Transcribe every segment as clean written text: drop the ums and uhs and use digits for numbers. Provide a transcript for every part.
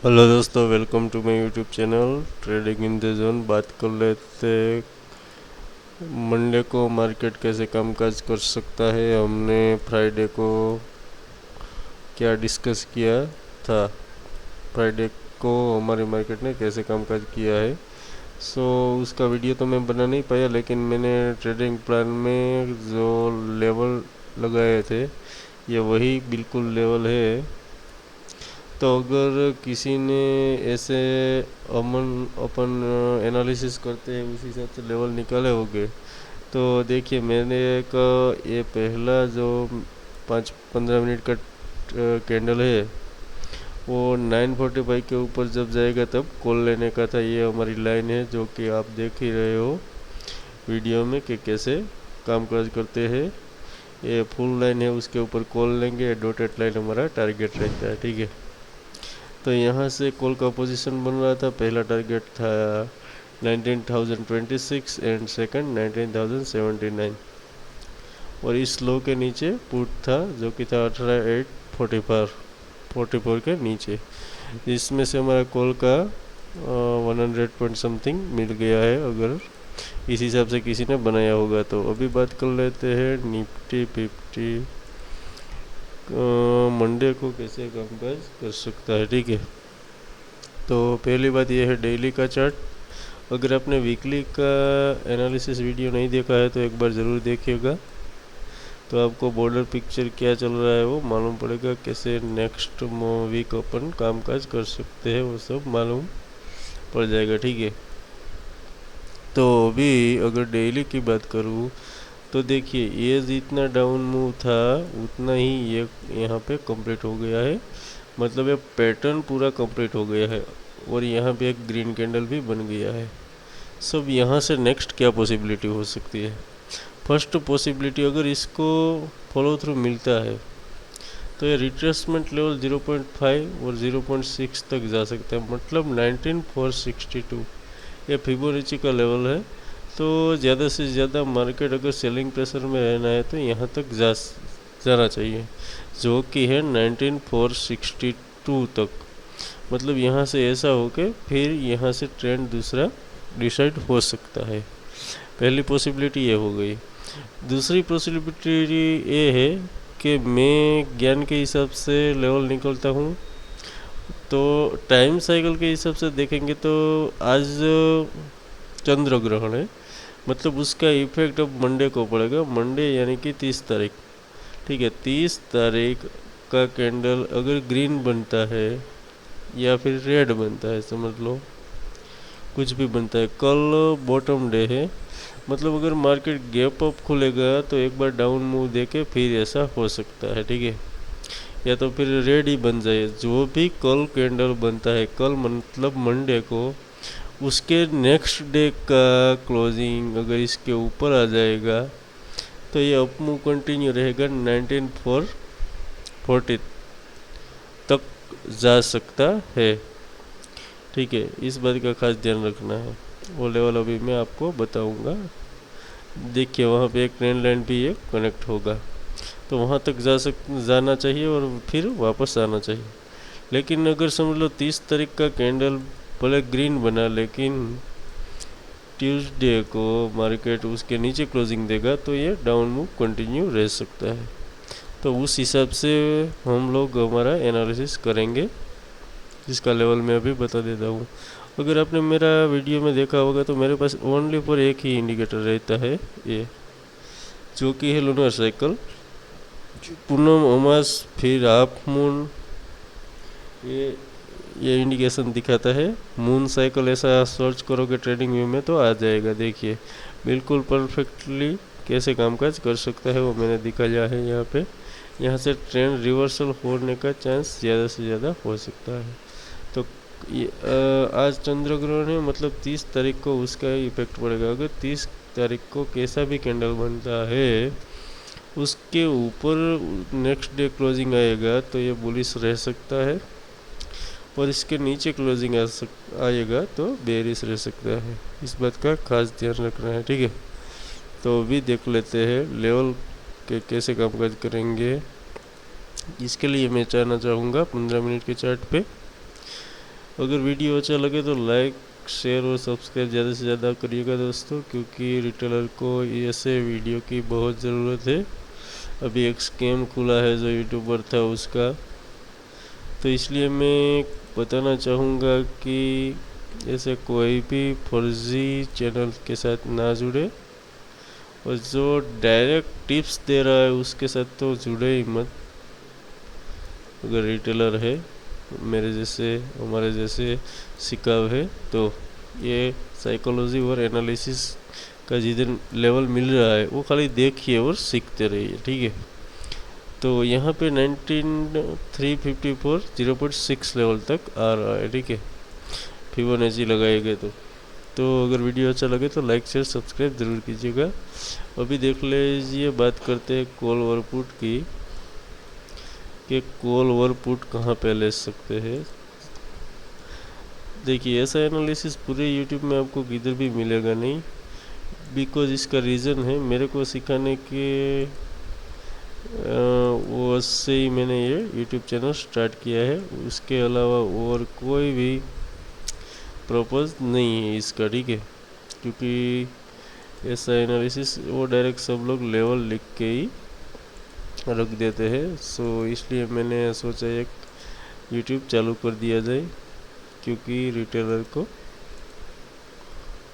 Hello दोस्तों, welcome to my YouTube channel trading in the zone. बात कर लेते मंडे को मार्केट कैसे कामकाज कर सकता है। हमने फ्राइडे को क्या डिस्कस किया था, फ्राइडे को हमारी मार्केट ने कैसे कामकाज किया है। उसका वीडियो तो मैं बना नहीं पाया, लेकिन मैंने ट्रेडिंग प्लान में जो लेवल लगाए थे ये वही बिल्कुल लेवल है। तो अगर किसी ने ऐसे अपन एनालिसिस करते हैं उस हिसाब से लेवल निकाले होंगे, तो देखिए मैंने एक ये पहला जो 5-15 मिनट का कैंडल है वो 945 के ऊपर जब जाएगा तब कॉल लेने का था। ये हमारी लाइन है जो कि आप देख ही रहे हो वीडियो में कि कैसे कामकाज करते हैं। ये फुल लाइन है, उसके ऊपर कॉल लेंगे, डॉटेड लाइन हमारा टारगेट रहता है। ठीक है, तो यहाँ से कॉल का पोजीशन बन रहा था। पहला टारगेट था 19,026 एंड सेकंड 19,079, और इस लो के नीचे पुट था जो कि था 18,844 के नीचे। इसमें से हमारा कॉल का 100 पॉइंट समथिंग मिल गया है, अगर इस हिसाब से किसी ने बनाया होगा तो। अभी बात कर लेते हैं निफ्टी 50 मंडे को कैसे कामकाज कर सकता है। ठीक है, तो पहली बात यह है डेली का चार्ट। अगर आपने वीकली का एनालिसिस वीडियो नहीं देखा है तो एक बार ज़रूर देखिएगा, तो आपको बॉर्डर पिक्चर क्या चल रहा है वो मालूम पड़ेगा। कैसे नेक्स्ट वीक अपन कामकाज कर सकते हैं वो सब मालूम पड़ जाएगा। ठीक है, तो अभी अगर डेली की बात करूँ तो देखिए ये जितना डाउन मूव था उतना ही ये यहाँ पे कंप्लीट हो गया है। मतलब ये पैटर्न पूरा कंप्लीट हो गया है, और यहाँ पे एक ग्रीन कैंडल भी बन गया है। सब यहाँ से नेक्स्ट क्या पॉसिबिलिटी हो सकती है। फर्स्ट पॉसिबिलिटी, अगर इसको फॉलो थ्रू मिलता है तो ये रिट्रेसमेंट लेवल 0.5 और 0.6 तक जा सकता है, मतलब 19,462 ये फिबोनाची का लेवल है। तो ज़्यादा से ज़्यादा मार्केट अगर सेलिंग प्रेशर में रहना है तो यहाँ तक जाना चाहिए, जो कि है 19,462 तक। मतलब यहाँ से ऐसा हो के फिर यहाँ से ट्रेंड दूसरा डिसाइड हो सकता है। पहली पॉसिबिलिटी ये हो गई। दूसरी पॉसिबिलिटी ये है कि मैं ज्ञान के हिसाब से लेवल निकलता हूँ, तो टाइम साइकिल के हिसाब से देखेंगे तो आज चंद्र ग्रहण है, मतलब उसका इफेक्ट अब मंडे को पड़ेगा। मंडे यानी कि 30 तारीख। ठीक है, 30 तारीख का कैंडल अगर ग्रीन बनता है या फिर रेड बनता है, समझ लो कुछ भी बनता है, कल बॉटम डे है। मतलब अगर मार्केट गैप अप खुलेगा तो एक बार डाउन मूव देके फिर ऐसा हो सकता है। ठीक है, या तो फिर रेड ही बन जाए। जो भी कल कैंडल बनता है, कल मतलब मंडे को, उसके नेक्स्ट डे का क्लोजिंग अगर इसके ऊपर आ जाएगा तो ये अप मूव कंटिन्यू रहेगा, 19,440 तक जा सकता है। ठीक है, इस बात का खास ध्यान रखना है। वो लेवल अभी मैं आपको बताऊंगा। देखिए वहाँ पे एक ट्रेंड लाइन भी ये कनेक्ट होगा, तो वहाँ तक जाना चाहिए और फिर वापस आना चाहिए। लेकिन अगर समझ लो 30 तारीख का कैंडल भले ग्रीन बना, लेकिन ट्यूसडे को मार्केट उसके नीचे क्लोजिंग देगा तो ये डाउन मूव कंटिन्यू रह सकता है। तो उस हिसाब से हम लोग हमारा एनालिसिस करेंगे, जिसका लेवल मैं अभी बता देता हूँ। अगर आपने मेरा वीडियो में देखा होगा तो मेरे पास ओनली फॉर एक ही इंडिकेटर रहता है, ये जो कि है लूनर साइकिल, पूनम अमास फिर हाफ मून। ये इंडिकेशन दिखाता है मून साइकिल। ऐसा सर्च करोगे ट्रेडिंग व्यू में तो आ जाएगा। देखिए बिल्कुल परफेक्टली कैसे कामकाज कर सकता है वो मैंने दिखाया है यहाँ पे। यहाँ से ट्रेंड रिवर्सल होने का चांस ज़्यादा से ज़्यादा हो सकता है। तो आज चंद्र ग्रहण है, मतलब 30 तारीख को उसका इफेक्ट पड़ेगा। अगर 30 तारीख को कैसा भी कैंडल बनता है उसके ऊपर नेक्स्ट डे क्लोजिंग आएगा तो ये बुलिश रह सकता है, और इसके नीचे क्लोजिंग आएगा तो बेरिश रह सकता है। इस बात का खास ध्यान रखना है। ठीक है, तो अभी देख लेते हैं लेवल के कैसे कामकाज करेंगे। इसके लिए मैं चाहूँगा 15 मिनट के चार्ट पे अगर वीडियो अच्छा लगे तो लाइक शेयर और सब्सक्राइब ज़्यादा से ज़्यादा करिएगा दोस्तों, क्योंकि रिटेलर को ऐसे वीडियो की बहुत ज़रूरत है। अभी एक स्कैम खुला है जो यूट्यूबर था उसका, तो इसलिए मैं बताना चाहूँगा कि ऐसे कोई भी फर्जी चैनल के साथ ना जुड़े, और जो डायरेक्ट टिप्स दे रहा है उसके साथ तो जुड़े ही मत। अगर रिटेलर है मेरे जैसे, हमारे जैसे सिकाव है, तो ये साइकोलॉजी और एनालिसिस का जिधर लेवल मिल रहा है वो खाली देखिए और सीखते रहिए, ठीक है। तो यहाँ पे 19354 0.6 लेवल तक आ रहा है, ठीक है, फिबोनाची लगाएंगे तो अगर वीडियो अच्छा लगे तो लाइक शेयर सब्सक्राइब ज़रूर कीजिएगा। अभी देख लीजिए, बात करते हैं कॉल और पुट की, कि कॉल और पुट कहाँ पे ले सकते हैं। देखिए, ऐसा एनालिसिस पूरे यूट्यूब में आपको किधर भी मिलेगा नहीं, बिकॉज इसका रीज़न है मेरे को सिखाने के वो से ही मैंने ये यूट्यूब चैनल स्टार्ट किया है। उसके अलावा और कोई भी पर्पज़ नहीं है इसका, ठीक है, क्योंकि ऐसा एनालिसिस वो डायरेक्ट सब लोग लेवल लिख के ही रख देते हैं। सो इसलिए मैंने सोचा एक यूट्यूब चालू कर दिया जाए, क्योंकि रिटेलर को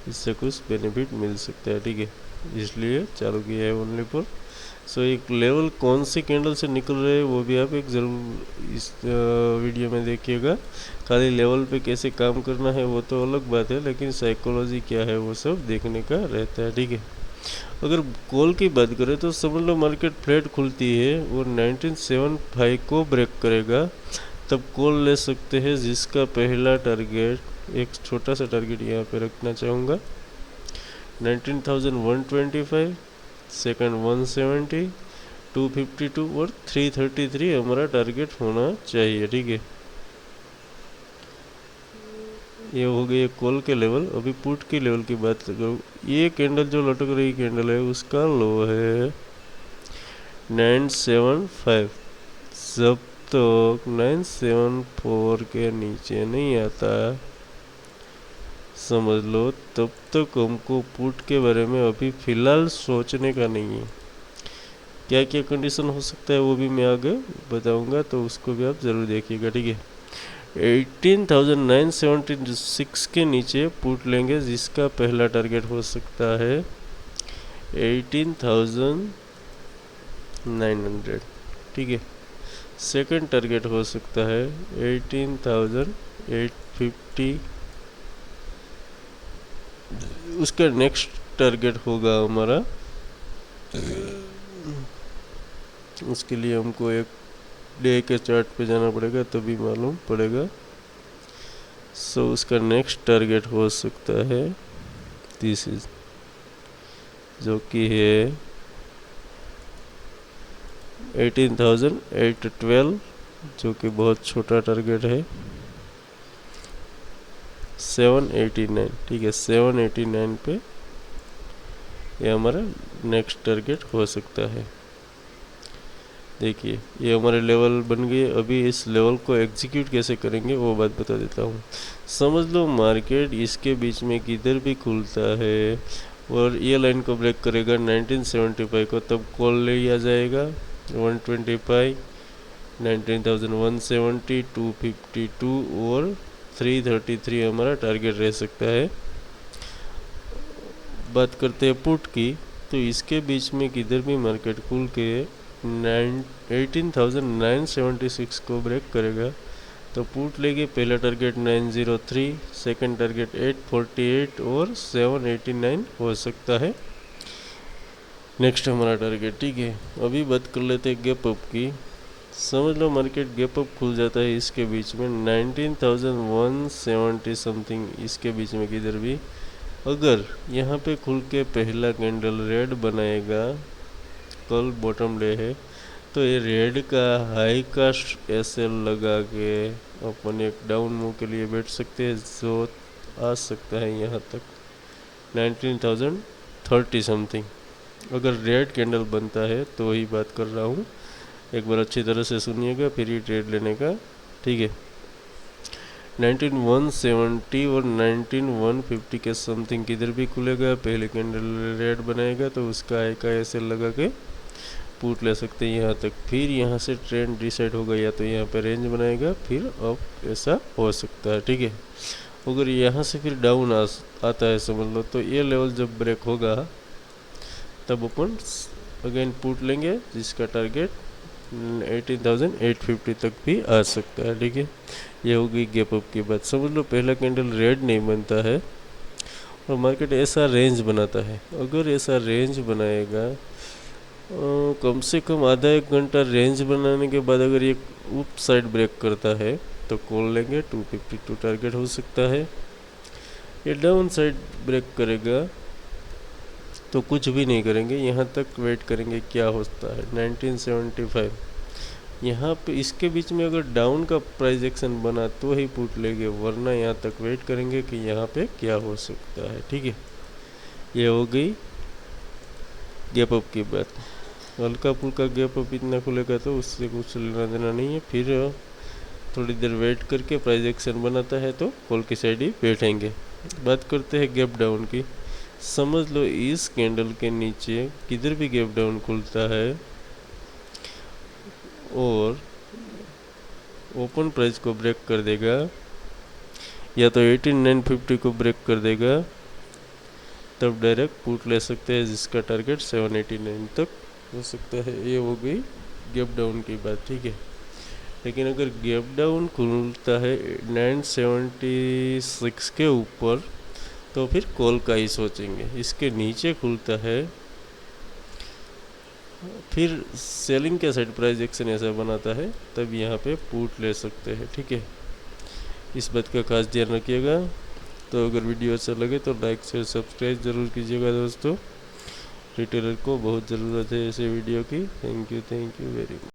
इससे कुछ बेनिफिट मिल सकता है, ठीक है, इसलिए चालू किया है ओनली फॉर। सो एक लेवल कौन सी कैंडल से निकल रहे हैं वो भी आप एक ज़रूर इस वीडियो में देखिएगा। खाली लेवल पे कैसे काम करना है वो तो अलग बात है, लेकिन साइकोलॉजी क्या है वो सब देखने का रहता है, ठीक है। अगर कॉल की बात करें तो समझ लो मार्केट फ्लैट खुलती है और 1975 को ब्रेक करेगा, तब कॉल ले सकते हैं, जिसका पहला टारगेट, एक छोटा सा टारगेट यहाँ पे रखना चाहूँगा, 19,125, सेकंड 170, 252 और 333 हमारा टारगेट होना चाहिए, ठीक है। ये हो गई कॉल के लेवल। अभी पुट की लेवल की बात करूँ, ये कैंडल जो लटक रही कैंडल है उसका लो है 975। जब तक 974 के नीचे नहीं आता, समझ लो, तब तक हमको पुट के बारे में अभी फ़िलहाल सोचने का नहीं है। क्या क्या कंडीशन हो सकता है वो भी मैं आगे बताऊंगा, तो उसको भी आप ज़रूर देखिएगा, ठीक है। 18,976 के नीचे पुट लेंगे, जिसका पहला टारगेट हो सकता है 18,900, ठीक है। सेकंड टारगेट हो सकता है 18,850। उसका नेक्स्ट टारगेट होगा हमारा, उसके लिए हमको एक डे के चार्ट पे जाना पड़ेगा तभी मालूम पड़ेगा। सो उसका नेक्स्ट टारगेट हो सकता है दिस इज, जो कि है 18,812, जो कि बहुत छोटा टारगेट है। 789, ठीक है, 789 पे ये हमारा नेक्स्ट टारगेट हो सकता है। देखिए, ये हमारे लेवल बन गए। अभी इस लेवल को एग्जीक्यूट कैसे करेंगे वो बात बता देता हूँ। समझ लो मार्केट इसके बीच में किधर भी खुलता है और ये लाइन को ब्रेक करेगा 1975 को, तब कॉल लिया जाएगा 125, 19,170, 252 और 333 हमारा टारगेट रह सकता है। बात करते हैं पुट की, तो इसके बीच में किधर भी मार्केट खुल के 18,976 को ब्रेक करेगा तो पुट लेके पहला टारगेट 903, सेकंड टारगेट 848 और 789 हो सकता है नेक्स्ट हमारा टारगेट, ठीक है। अभी बात कर लेते हैं गैप अप की। समझ लो मार्केट गैप अप खुल जाता है इसके बीच में 19,170 समथिंग, इसके बीच में किधर भी, अगर यहाँ पे खुल के पहला कैंडल रेड बनाएगा, कल बॉटम डे है, तो ये रेड का हाई का एसएल लगा के अपन एक डाउन मूव के लिए बैठ सकते हैं, जो आ सकता है यहाँ तक 19,030 समथिंग। अगर रेड कैंडल बनता है तो ही बात कर रहा हूँ, एक बार अच्छी तरह से सुनिएगा फिर ही ट्रेड लेने का, ठीक है। 19,170 और 19,150 के समथिंग किधर भी खुलेगा, पहले कैंडल रेड बनाएगा तो उसका आई का ऐसे लगा के पुट ले सकते हैं यहाँ तक। फिर यहाँ से ट्रेंड डिसाइड होगा, या तो यहाँ पे रेंज बनाएगा फिर अप ऐसा हो सकता है, ठीक है। अगर यहाँ से फिर डाउन आता है समझ लो, तो ये लेवल जब ब्रेक होगा तब अपन अगेन पुट लेंगे, जिसका टारगेट 18,850 तक भी आ सकता है, ठीक है। ये हो गई गैप अप की बात। समझ लो पहला कैंडल रेड नहीं बनता है और मार्केट ऐसा रेंज बनाता है। अगर ऐसा रेंज बनाएगा कम से कम आधा एक घंटा रेंज बनाने के बाद अगर ये अप साइड ब्रेक करता है तो कॉल लेंगे, 252 टारगेट हो सकता है। ये डाउन साइड ब्रेक करेगा तो कुछ भी नहीं करेंगे, यहाँ तक वेट करेंगे क्या होता है 1975। यहाँ पे इसके बीच में अगर डाउन का प्राइस एक्शन बना तो ही पुट लेंगे, वरना यहाँ तक वेट करेंगे कि यहाँ पे क्या हो सकता है, ठीक है। ये हो गई गैप अप की बात। हल्का फुल्का गैप अप इतना खुलेगा तो उससे कुछ लेना देना नहीं है। फिर थोड़ी देर वेट करके प्राइस एक्शन बनाता है तो कॉल की साइड ही बैठेंगे। बात करते हैं गैप डाउन की। समझ लो इस कैंडल के नीचे किधर भी गैप डाउन खुलता है और ओपन प्राइस को ब्रेक कर देगा, या तो 18,950 को ब्रेक कर देगा, तब डायरेक्ट पुट ले सकते हैं, जिसका टारगेट 789 तक हो सकता है। ये हो गई गैप डाउन की बात, ठीक है। लेकिन अगर गैप डाउन खुलता है 976 के ऊपर तो फिर कॉल का ही सोचेंगे। इसके नीचे खुलता है फिर सेलिंग के साइड प्राइस एक्शन ऐसा बनाता है, तब यहाँ पे पुट ले सकते हैं, ठीक है। इस बात का खास ध्यान रखिएगा। तो अगर वीडियो अच्छा लगे तो लाइक शेयर सब्सक्राइब ज़रूर कीजिएगा दोस्तों। रिटेलर को बहुत ज़रूरत है ऐसे वीडियो की। Thank you very much.